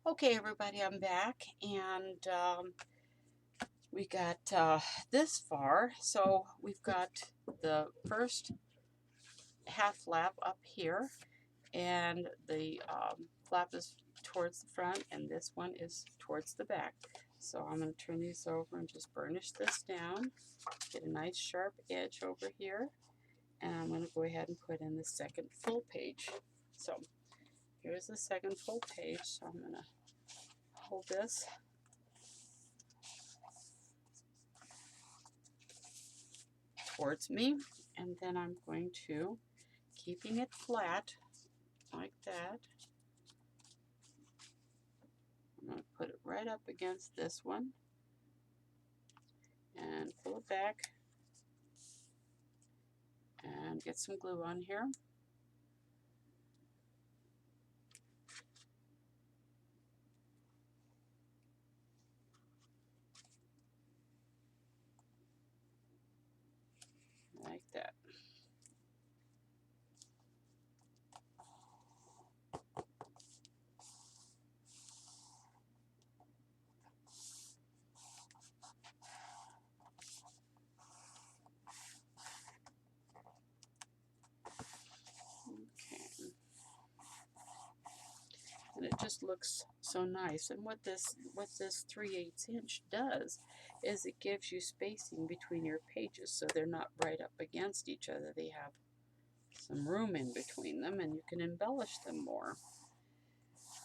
Okay, everybody, I'm back, and we got this far. So we've got the first half flap up here, and the flap is towards the front, and this one is towards the back. So I'm going to turn these over and just burnish this down, get a nice sharp edge over here, and I'm going to go ahead and put in the second full page. So here's the second full page, so I'm going to hold this towards me, and then I'm going to, keeping it flat like that, I'm going to put it right up against this one and pull it back and get some glue on here. Like that. Okay. And it just looks so nice. And what this 3/8 inch does is it gives you spacing between your pages, so they're not right up against each other. They have some room in between them, and you can embellish them more.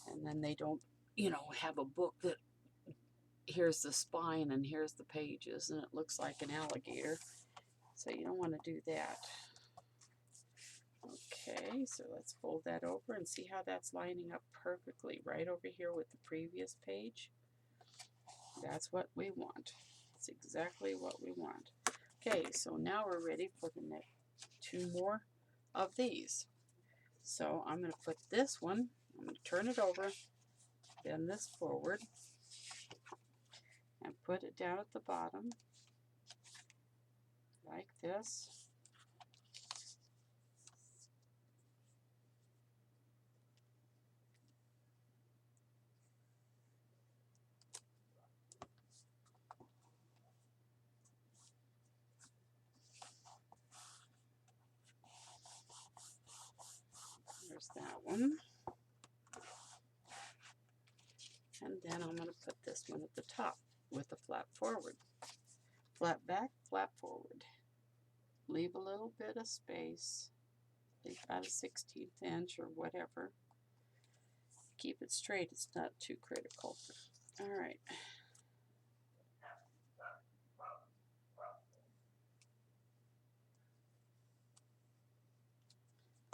And then they don't, have a book that here's the spine and here's the pages, and it looks like an alligator. So you don't want to do that. Okay, so let's fold that over and see how that's lining up perfectly right over here with the previous page. That's what we want. It's exactly what we want. Okay, so now we're ready for the next two more of these. So I'm going to put this one, I'm going to turn it over, bend this forward, and put it down at the bottom like this. There's that one. And then I'm going to put this one at the top with the flap forward. Flap back, flap forward. Leave a little bit of space, leave about a 1/16 inch or whatever. Keep it straight, it's not too critical. All right.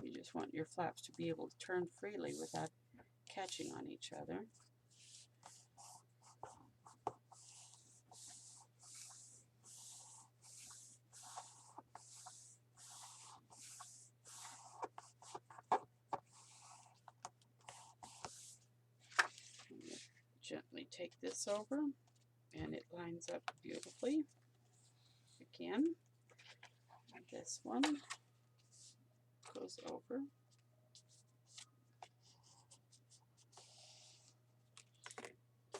You just want your flaps to be able to turn freely without catching on each other. Gently take this over, and it lines up beautifully. Again, this one goes over.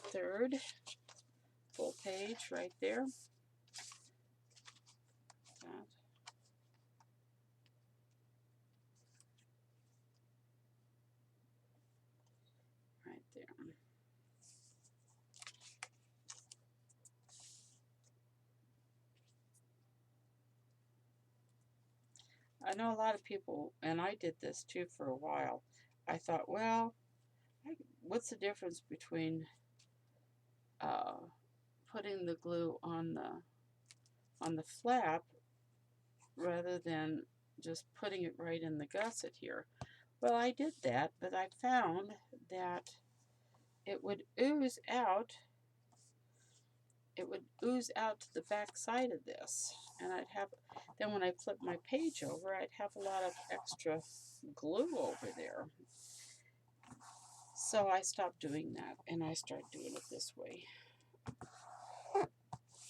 Third full page right there. That. Right there. I know a lot of people, and I did this too for a while. I thought, well, what's the difference between putting the glue on the flap rather than just putting it right in the gusset here? Well, I did that, but I found that it would ooze out. It would ooze out to the back side of this, and then when I flip my page over, I'd have a lot of extra glue over there. So I stopped doing that, and I started doing it this way.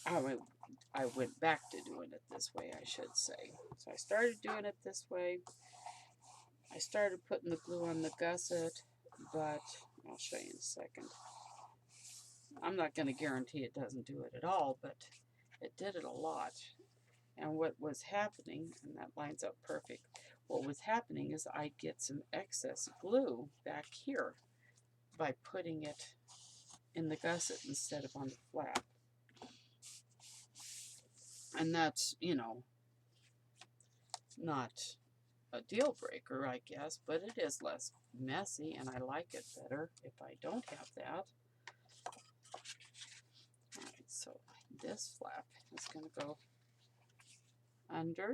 I went back to doing it this way, I should say. So I started doing it this way. I started putting the glue on the gusset, but I'll show you in a second. I'm not going to guarantee it doesn't do it at all, but it did it a lot. And what was happening, and that lines up perfect, what was happening is I'd get some excess glue back here by putting it in the gusset instead of on the flap. And that's, you know, not a deal breaker, I guess, but it is less messy, and I like it better if I don't have that. Alright, so this flap is going to go under,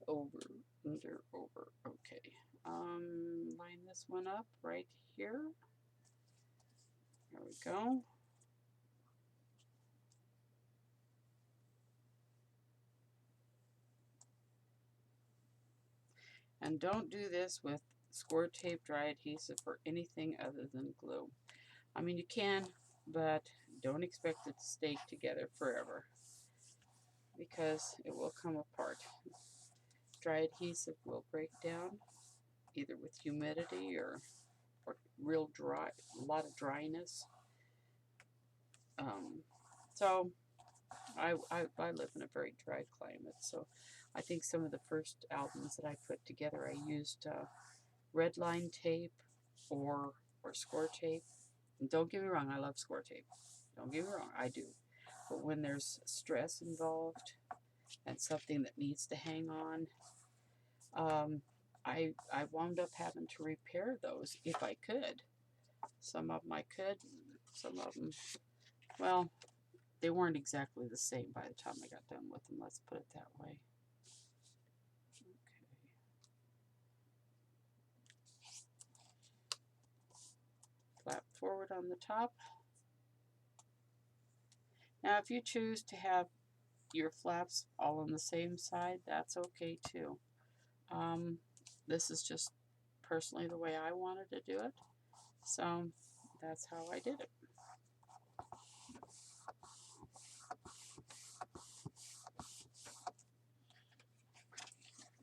over. Okay. Line this one up right here. There we go. And don't do this with score tape, dry adhesive, or anything other than glue. I mean, you can, but don't expect it to stay together forever, because it will come apart. Dry adhesive will break down either with humidity or real dry, a lot of dryness. So I live in a very dry climate, so I think some of the first albums that I put together, I used red line tape or score tape. And don't get me wrong, I love score tape. Don't get me wrong, I do. But when there's stress involved and something that needs to hang on, I wound up having to repair those if I could. Some of them I could, some of them, well, they weren't exactly the same by the time I got done with them, let's put it that way. Okay. Flap forward on the top. Now if you choose to have your flaps all on the same side, that's okay too. This is just personally the way I wanted to do it, so that's how I did it.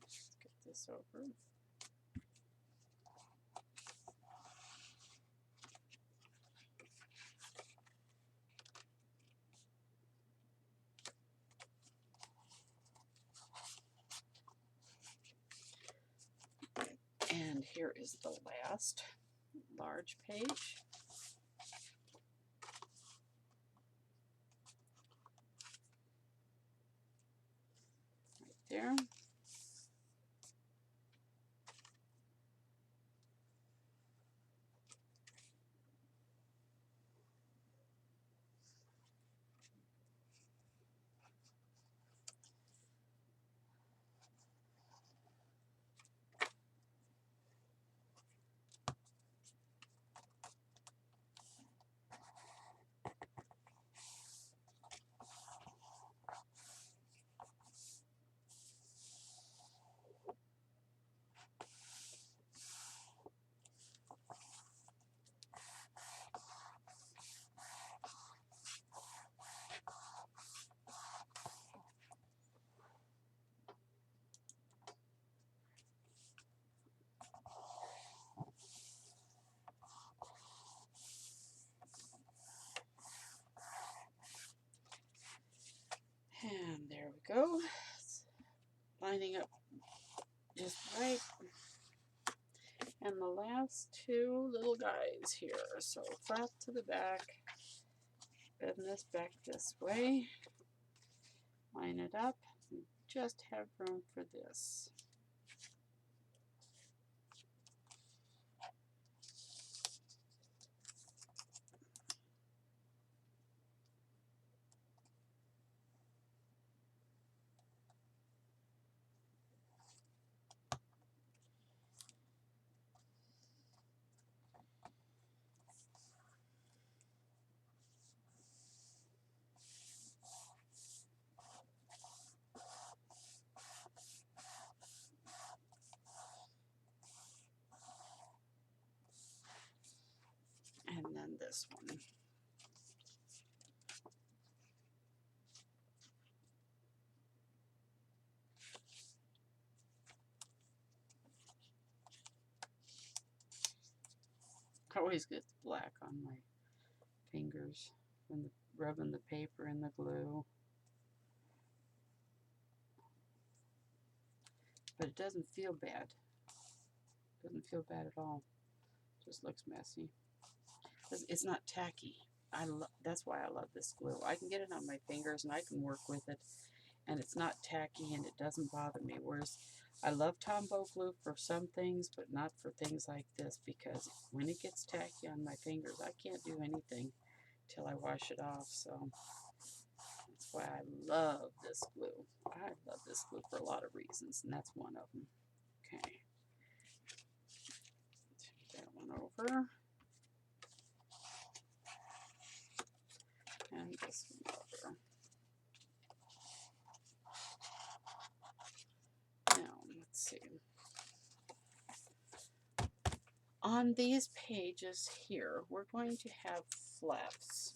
Let's get this over. And here is the last large page. Right there. And there we go. It's lining up just right. And the last two little guys here. So flap to the back, bend this back this way, line it up, and just have room for this. And then this one. always get black on my fingers from rubbing the paper and the glue. But it doesn't feel bad. It doesn't feel bad at all. It just looks messy. It's not tacky. That's why I love this glue. I can get it on my fingers and I can work with it, and it's not tacky and it doesn't bother me. Whereas I love Tombow glue for some things, but not for things like this, because when it gets tacky on my fingers, I can't do anything till I wash it off. So that's why I love this glue. I love this glue for a lot of reasons, and that's one of them. Okay. Take that one over. And this one over. Now, let's see. On these pages here, we're going to have flaps.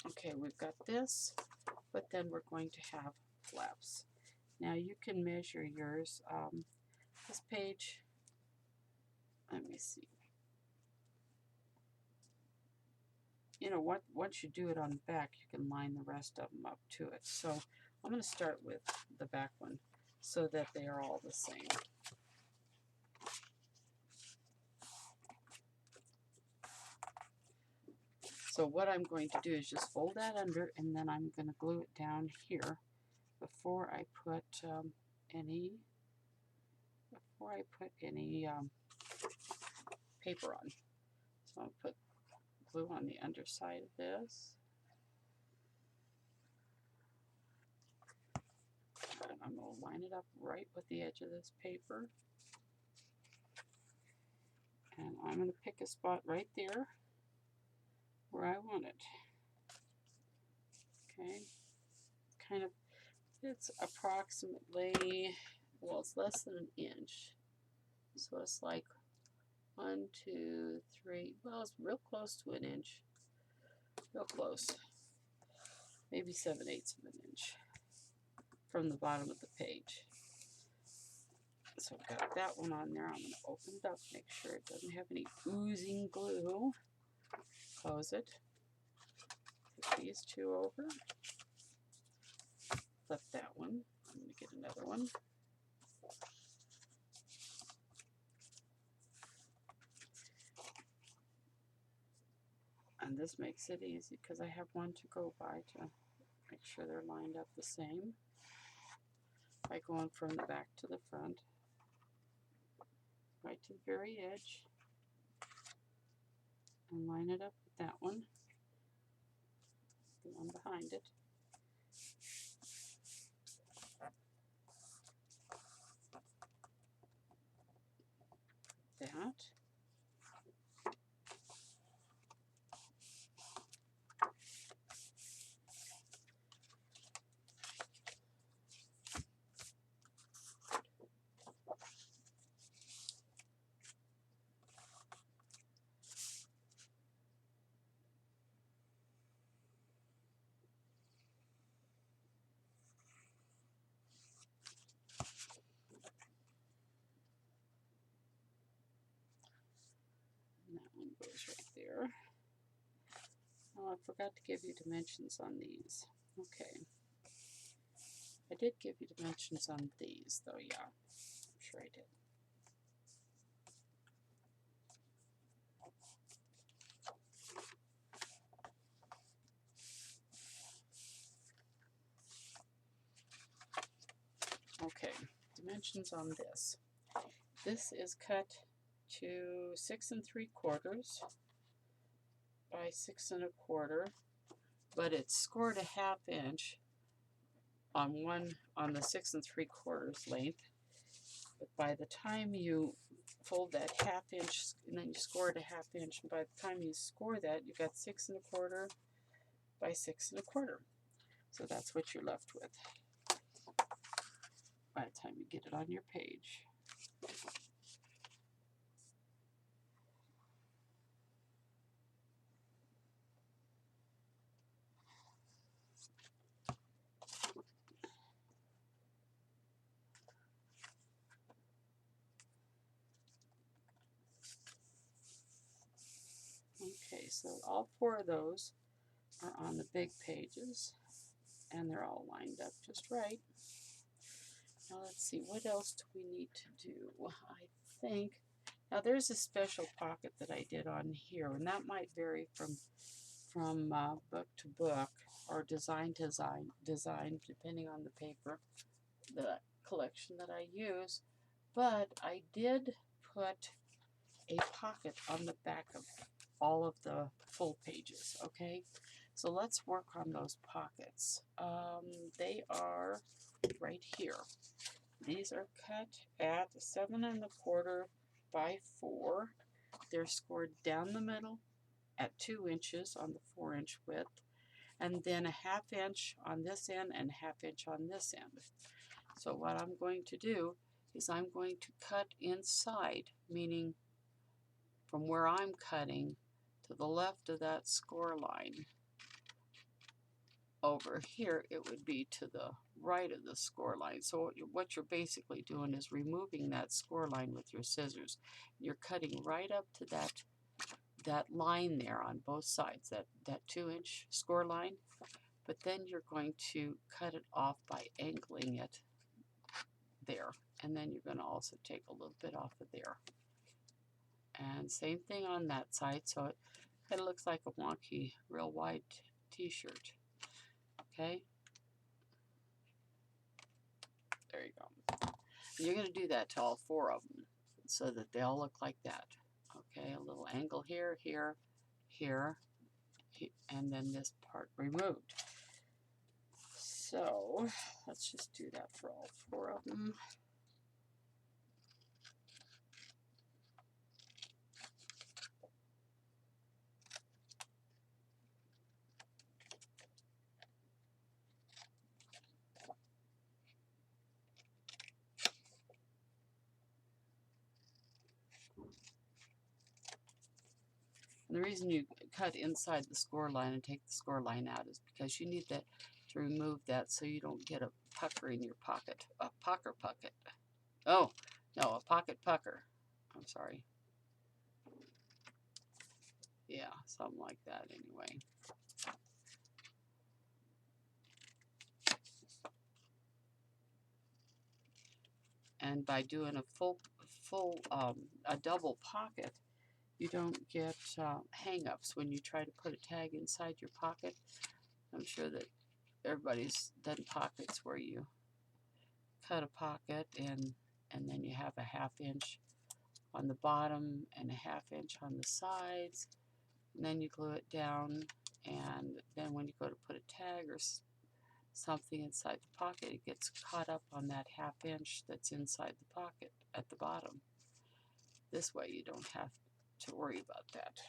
Okay, we've got this, but then we're going to have flaps. Now, you can measure yours. This page, let me see. You know what? Once you do it on the back, you can line the rest of them up to it. So I'm going to start with the back one so that they are all the same. So what I'm going to do is just fold that under, and then I'm going to glue it down here before I put any paper on. So I'll put glue on the underside of this. And I'm going to line it up right with the edge of this paper. And I'm going to pick a spot right there where I want it. Okay. Kind of, it's approximately, well, it's less than an inch. So it's like 1, 2, 3, well, it's real close to an inch. Real close. Maybe 7/8 of an inch from the bottom of the page. So I've got that one on there. I'm going to open it up, make sure it doesn't have any oozing glue. Close it. Put these two over. Flip that one. I'm going to get another one. And this makes it easy because I have one to go by to make sure they're lined up the same. By going from the back to the front, right to the very edge, and line it up with that one, the one behind it. That. And that one goes right there. Oh, I forgot to give you dimensions on these. Okay. I did give you dimensions on these, though, yeah. I'm sure I did. Okay, dimensions on this. This is cut to 6 3/4 by 6 1/4, but it's scored a 1/2 inch on the 6 3/4 length. But by the time you fold that 1/2 inch, and then you score it a 1/2 inch, and by the time you score that, you've got 6 1/4 by 6 1/4. So that's what you're left with by the time you get it on your page. Okay, so all 4 of those are on the big pages, and they're all lined up just right. Now let's see, what else do we need to do? I think, now there's a special pocket that I did on here, and that might vary from book to book, or design to design, depending on the paper, the collection that I use. But I did put a pocket on the back of all of the full pages, okay? So let's work on those pockets. They are right here. These are cut at 7 1/4 by 4. They're scored down the middle at 2 inches on the 4-inch width, and then a 1/2 inch on this end and a 1/2 inch on this end. So what I'm going to do is I'm going to cut inside, meaning from where I'm cutting to the left of that score line. Over here, it would be to the right of the score line. So what you're basically doing is removing that score line with your scissors. You're cutting right up to that line there on both sides, that 2-inch score line, but then you're going to cut it off by angling it there, and then you're going to also take a little bit off of there. And same thing on that side, so it kind of looks like a wonky, real wide t-shirt. Okay? There you go. And you're going to do that to all 4 of them so that they all look like that. Okay, a little angle here, here, here, and then this part removed. So let's just do that for all 4 of them. And the reason you cut inside the score line and take the score line out is because you need that to remove that so you don't get a pucker in your pocket. A pocket. Oh, no, a pocket pucker. I'm sorry. Yeah, something like that anyway. And by doing a double pocket, you don't get hang-ups when you try to put a tag inside your pocket. I'm sure that everybody's done pockets where you cut a pocket and then you have a 1/2 inch on the bottom and a 1/2 inch on the sides, and then you glue it down, and then when you go to put a tag or something inside the pocket, it gets caught up on that 1/2 inch that's inside the pocket at the bottom. This way you don't have to worry about that.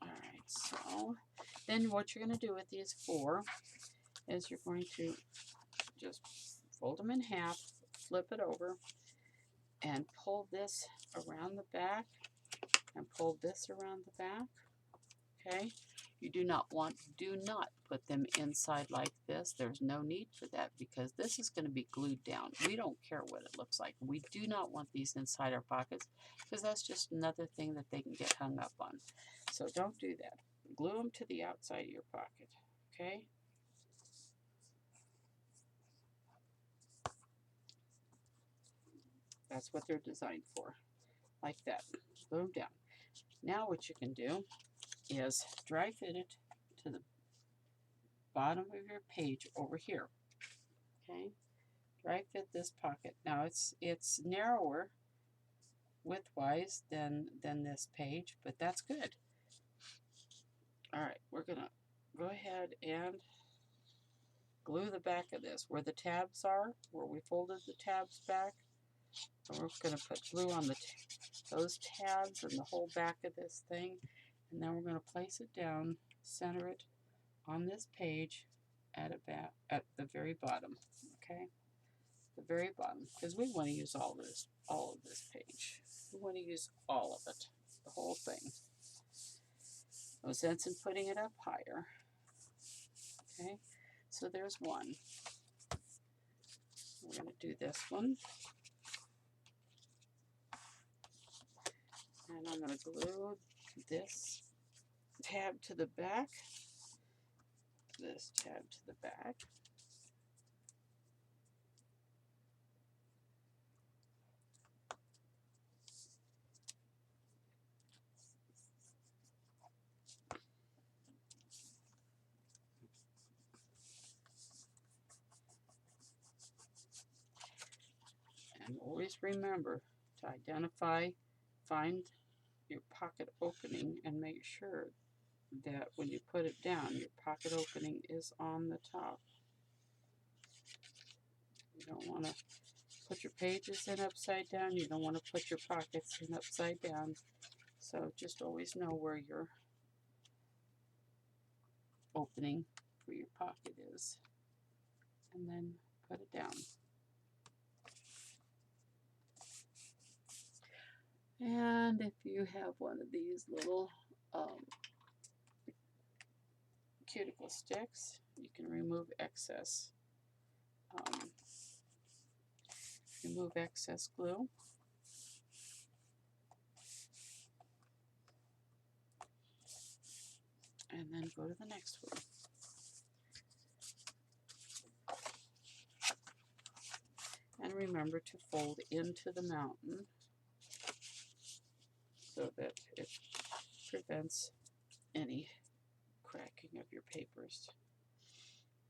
Alright, so then what you're going to do with these 4 is you're going to just fold them in half, flip it over, and pull this around the back, and pull this around the back. Okay, you do not put them inside like this. There's no need for that because this is going to be glued down. We don't care what it looks like. We do not want these inside our pockets because that's just another thing that they can get hung up on. So don't do that. Glue them to the outside of your pocket. Okay. That's what they're designed for. Like that. Glue them down. Now what you can do is dry fit it to the bottom of your page over here. Okay, dry fit this pocket. Now it's narrower widthwise than this page, but that's good. All right, we're gonna go ahead and glue the back of this where the tabs are, where we folded the tabs back. And we're gonna put glue on those tabs and the whole back of this thing, and then we're gonna place it down, center it on this page at the very bottom. Okay, the very bottom, because we want to use all of this page. We want to use all of it, the whole thing. No sense in putting it up higher. Okay, so there's one. We're going to do this one. And I'm going to glue this tab to the back, this tab to the back. And always remember to find your pocket opening and make sure that when you put it down, your pocket opening is on the top. You don't want to put your pages in upside down. You don't want to put your pockets in upside down. So just always know where your opening for your pocket is. And then put it down. And if you have one of these little cuticle sticks, you can remove excess glue. And then go to the next one. And remember to fold into the mountain so that it prevents any cracking of your papers.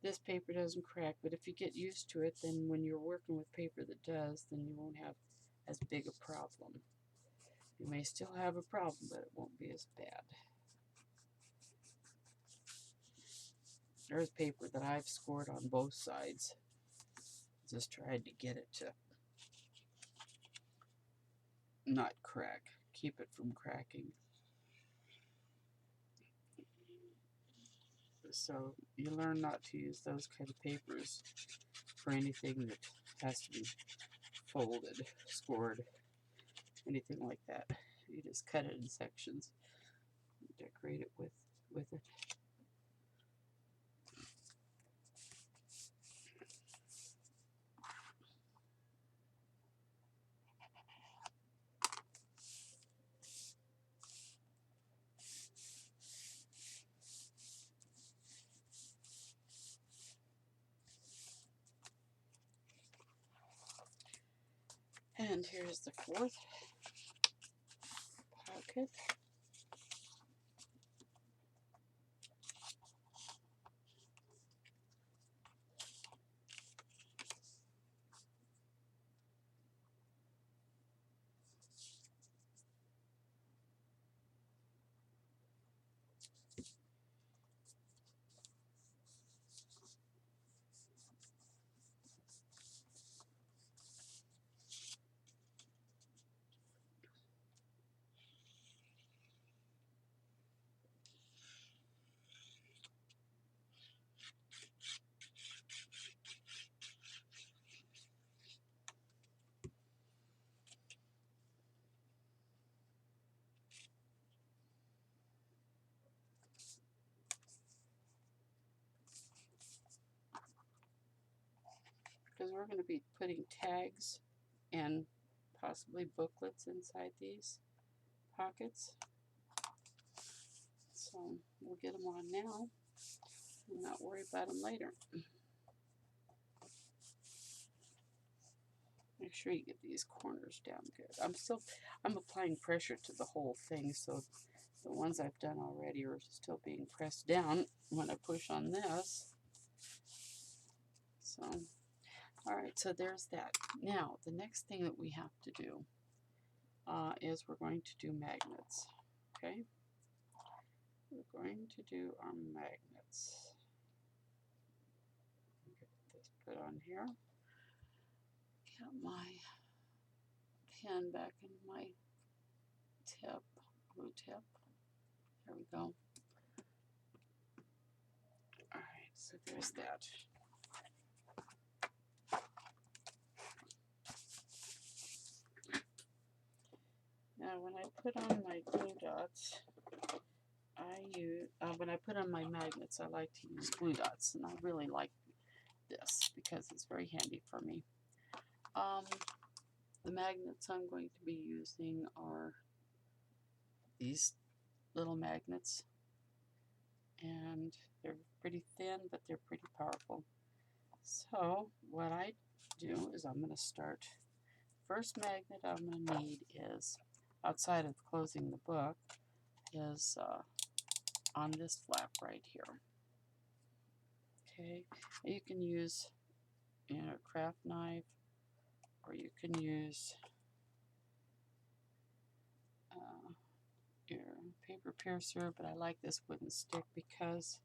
This paper doesn't crack, but if you get used to it, then when you're working with paper that does, then you won't have as big a problem. You may still have a problem, but it won't be as bad. There's paper that I've scored on both sides. Just tried to get it to not crack, keep it from cracking. So you learn not to use those kind of papers for anything that has to be folded, scored, anything like that. You just cut it in sections, decorate it with it. And here's the fourth pocket. Because we're going to be putting tags and possibly booklets inside these pockets. So we'll get them on now and not worry about them later. Make sure you get these corners down good. I'm applying pressure to the whole thing, so the ones I've done already are still being pressed down when I push on this. So, all right, so there's that. Now, the next thing that we have to do is we're going to do magnets, okay? We're going to do our magnets. Get this put on here. Get my pen back in my tip, glue tip. There we go. All right, so there's that. Now, when I put on my glue dots, when I put on my magnets, I like to use glue dots, and I really like this because it's very handy for me. The magnets I'm going to be using are these little magnets, and they're pretty thin, but they're pretty powerful. So what I do is I'm going to start, first magnet I'm going to need is, outside of closing the book, is on this flap right here. Okay, you can use, you know, a craft knife, or you can use your paper piercer, but I like this wooden stick because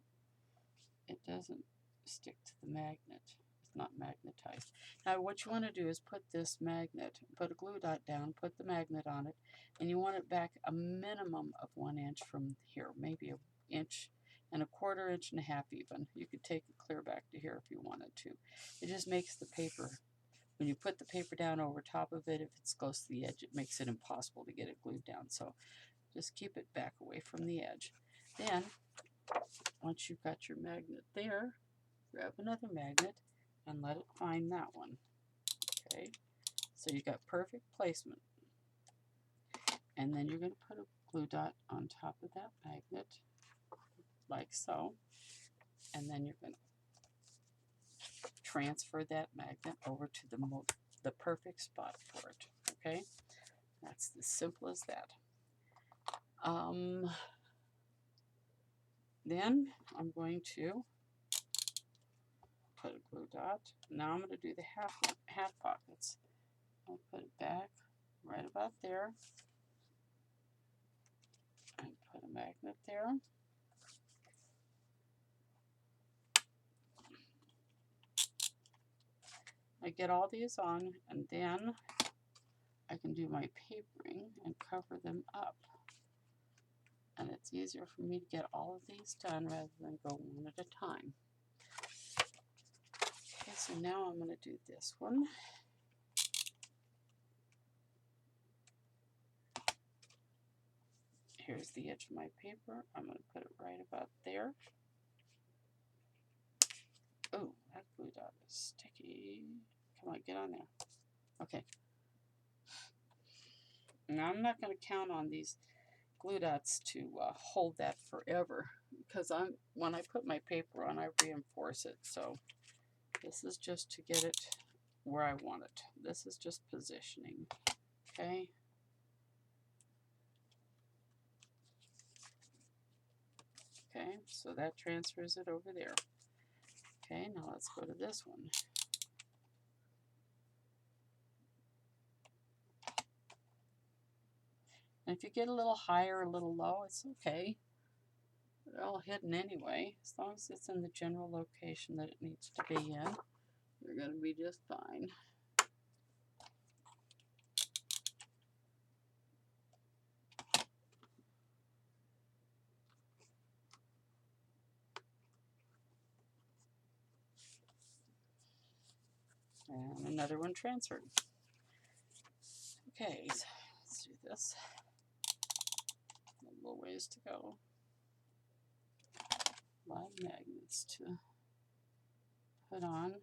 it doesn't stick to the magnet. It's not magnetized. Now what you want to do is put this magnet, put a glue dot down, put the magnet on it, and you want it back a minimum of 1 inch from here, maybe an inch and a quarter, inch and a half even. You could take it clear back to here if you wanted to. It just makes the paper, when you put the paper down over top of it, if it's close to the edge, it makes it impossible to get it glued down. So just keep it back away from the edge. Then, once you've got your magnet there, grab another magnet and let it find that one. Okay, so you got perfect placement. And then you're going to put a glue dot on top of that magnet, like so. And then you're going to transfer that magnet over to the perfect spot for it. Okay, that's as simple as that. Then I'm going to put a glue dot. Now I'm going to do the half pockets. I'll put it back right about there and put a magnet there. I get all these on, and then I can do my papering and cover them up. And it's easier for me to get all of these done rather than go one at a time. Okay, so now I'm going to do this one. Here's the edge of my paper. I'm going to put it right about there. Oh, that glue dot is sticky. Come on, get on there. Okay. Now I'm not going to count on these glue dots to hold that forever, because when I put my paper on, I reinforce it. So this is just to get it where I want it. This is just positioning. Okay. Okay, so that transfers it over there. Okay, now let's go to this one. And if you get a little higher, a little low, it's okay. They're all hidden anyway. As long as it's in the general location that it needs to be in, you're going to be just fine. And another one transferred. Okay, so let's do this. A little ways to go. A lot of magnets to put on.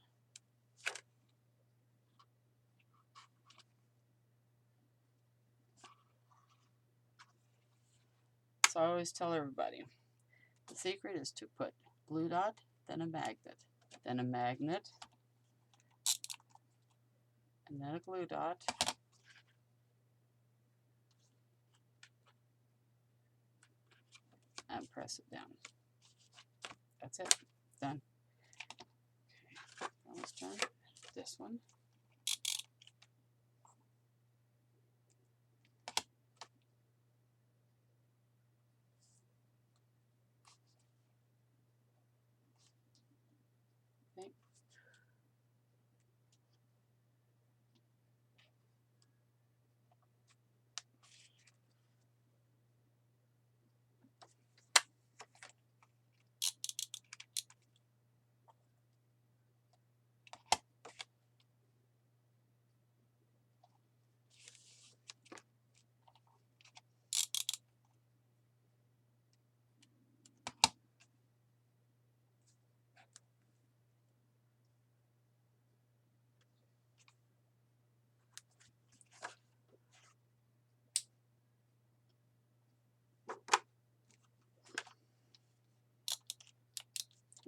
So I always tell everybody, the secret is to put glue dot, then a magnet, and then a glue dot, and press it down. That's it. Done. Okay, almost done. This one. Okay.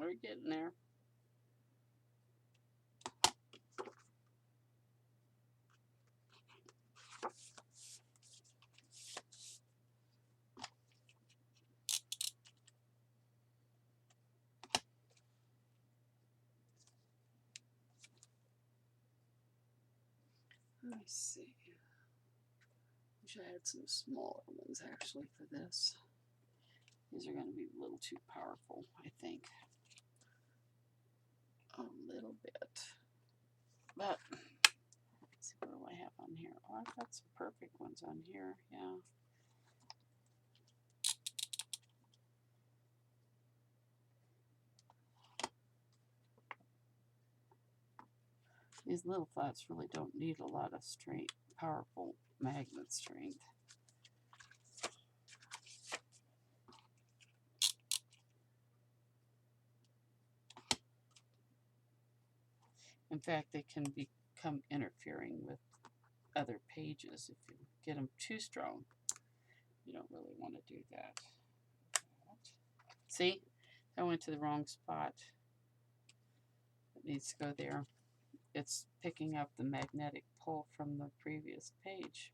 We're getting there. Let me see. Wish I had some smaller ones actually for this. These are going to be a little too powerful, I think. A little bit. But, let's see, what do I have on here? Oh, I've got some perfect ones on here, yeah. These little flats really don't need a lot of strength, powerful magnet strength. In fact, they can become interfering with other pages if you get them too strong. You don't really want to do that. See, I went to the wrong spot. It needs to go there. It's picking up the magnetic pull from the previous page.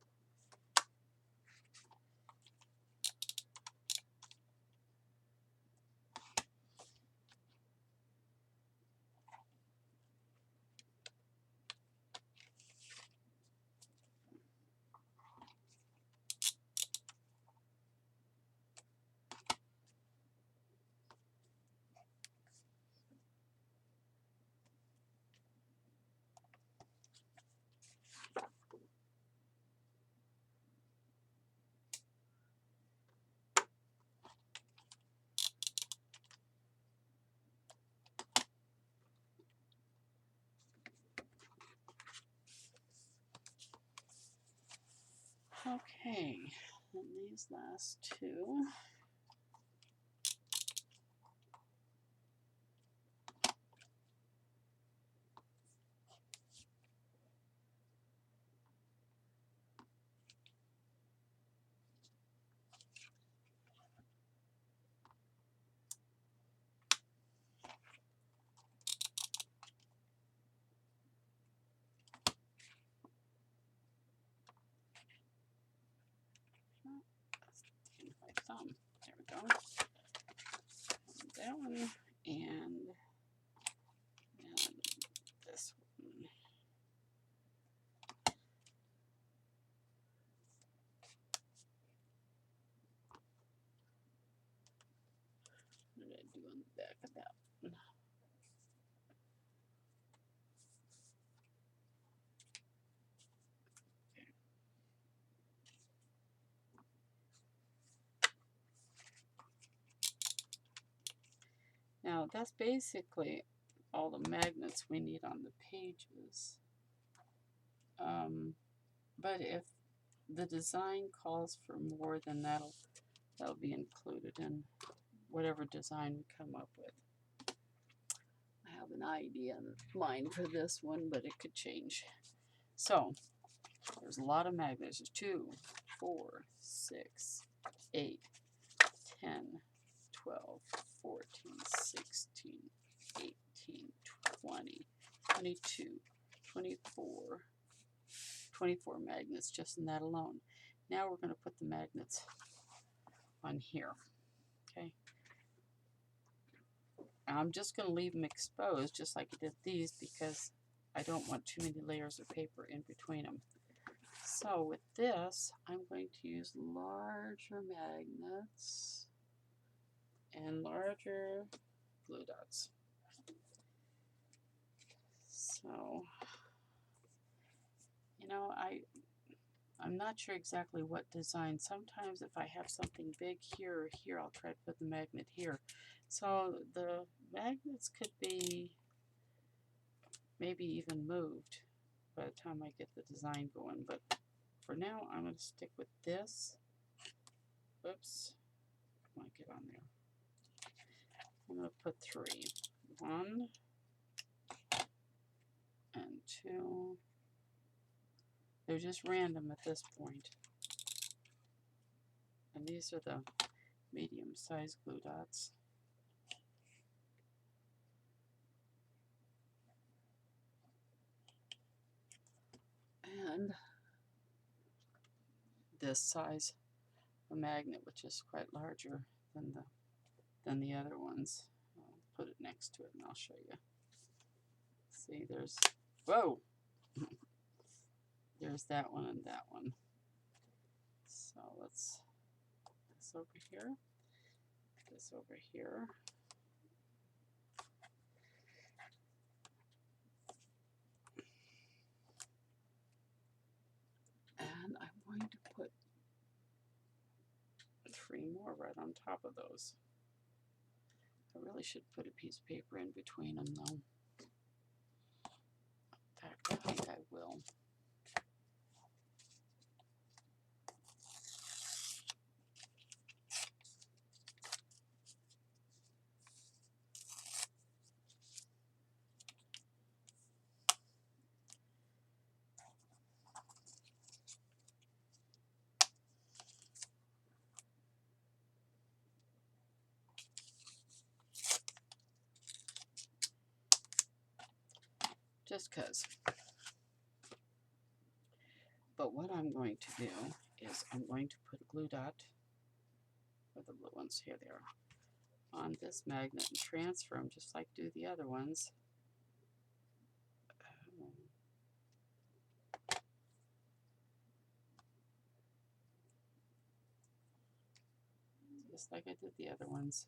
Okay, and these last two. My thumb. There we go. That one and this one. What did I do on the back of that one? Okay. Now that's basically all the magnets we need on the pages. But if the design calls for more, then that'll be included in whatever design we come up with. I have an idea in mind for this one, but it could change. So there's a lot of magnets. There's 2, 4, 6, 8, 10, 12, 14, 16, 18, 20, 22, 24, 24 magnets just in that alone. Now we're going to put the magnets on here. Okay. I'm just going to leave them exposed just like I did these because I don't want too many layers of paper in between them. So with this, I'm going to use larger magnets and larger glue dots. So, you know, I'm not sure exactly what design. Sometimes if I have something big here or here, I'll try to put the magnet here. So the magnets could be maybe even moved by the time I get the design going. But for now, I'm going to stick with this. Oops. I want to get on there. I'm going to put 3. 1 and 2. They're just random at this point. And these are the medium-sized glue dots. And this size of magnet, which is quite larger than the other ones. I'll put it next to it and I'll show you. See, there's, whoa! There's that one and that one. So let's put this over here, this over here. And I'm going to put 3 more right on top of those. I really should put a piece of paper in between them though. In fact, I think I will. Just 'cause. But what I'm going to do is I'm going to put a glue dot, or the blue ones, here they are, on this magnet and transfer them just like do the other ones. Just like I did the other ones.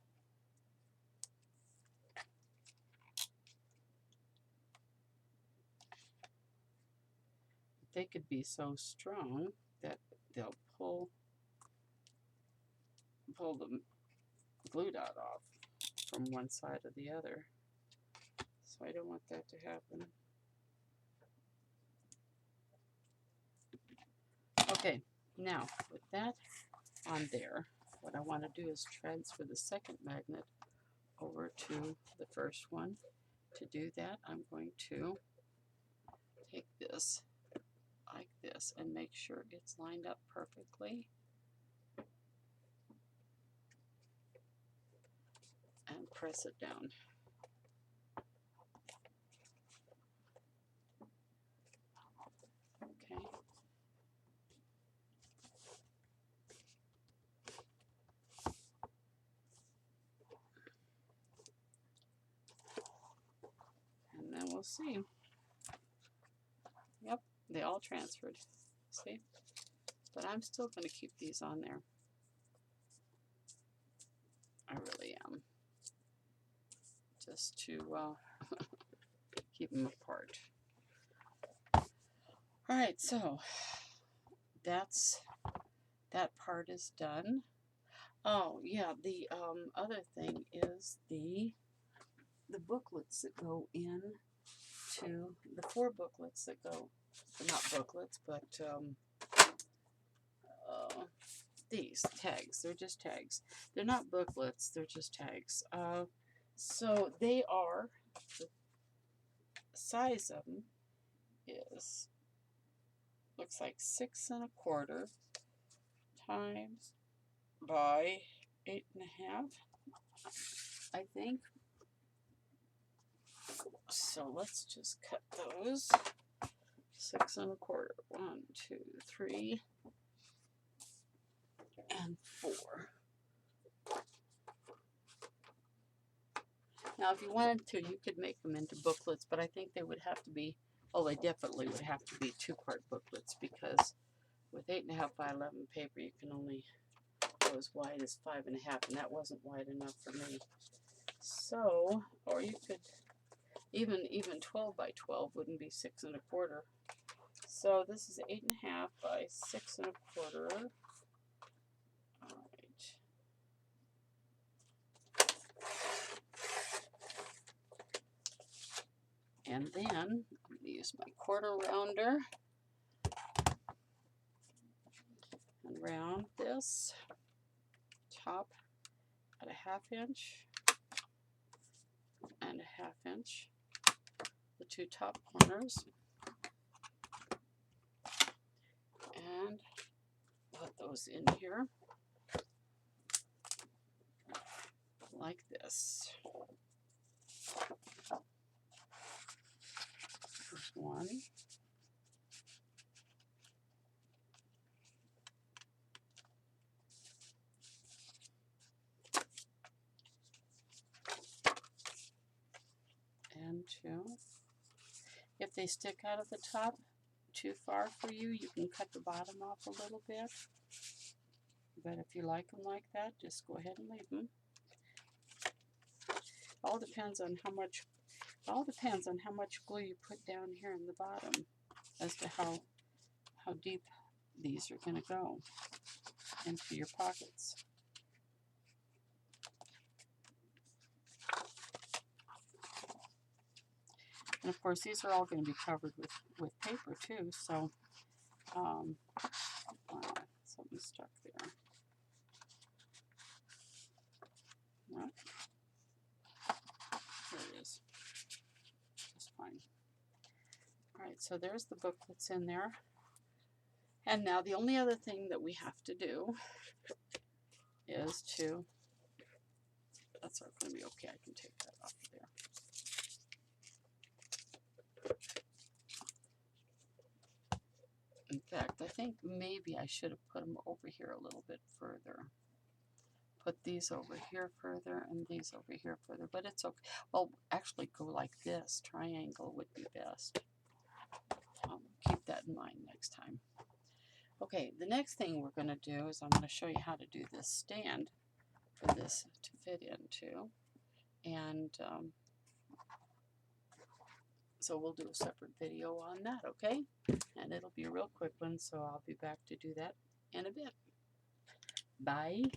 They could be so strong that they'll pull the glue dot off from one side or the other. So I don't want that to happen. Okay, now with that on there, what I want to do is transfer the second magnet over to the first one. To do that, I'm going to take this like this and make sure it's lined up perfectly. And press it down. Okay. And then we'll see. Yep, they all transferred. See? But I'm still going to keep these on there. I really am. Just to keep them apart. Alright, so that part is done. Oh yeah, the other thing is the booklets that go in to the 4 booklets that go, not booklets, but these tags. They're just tags. They're not booklets, they're just tags. So they are, the size of them is, looks like 6 1/4 times by 8 1/2, I think. So let's just cut those. 6 1/4. 1, 2, 3, and 4. Now, if you wanted to, you could make them into booklets, but I think they would have to be, oh, they definitely would have to be 2-part booklets, because with 8 1/2 by 11 paper, you can only go as wide as 5 1/2, and that wasn't wide enough for me. So, or you could, even 12 by 12 wouldn't be 6 1/4. So this is 8 1/2 by 6 1/4. All right. And then I'm going to use my quarter rounder and round this top at 1/2 inch and 1/2 inch, the 2 top corners, and put those in here like this. First one, they stick out of the top too far for you, you can cut the bottom off a little bit. But if you like them like that, just go ahead and leave them. All depends on how much glue you put down here in the bottom as to how deep these are going to go into your pockets. And of course, these are all going to be covered with paper too, so something stuck there. No. There it is. Just fine. Alright, so there's the booklets in there. And now the only other thing that we have to do is to, that's not going to be okay, I can take that off of there. In fact, I think maybe I should have put them over here a little bit further. Put these over here further and these over here further, but it's okay. Well, actually go like this. Triangle would be best. Keep that in mind next time. Okay, the next thing we're going to do is I'm going to show you how to do this stand for this to fit into. And so we'll do a separate video on that, okay? And it'll be a real quick one, so I'll be back to do that in a bit. Bye.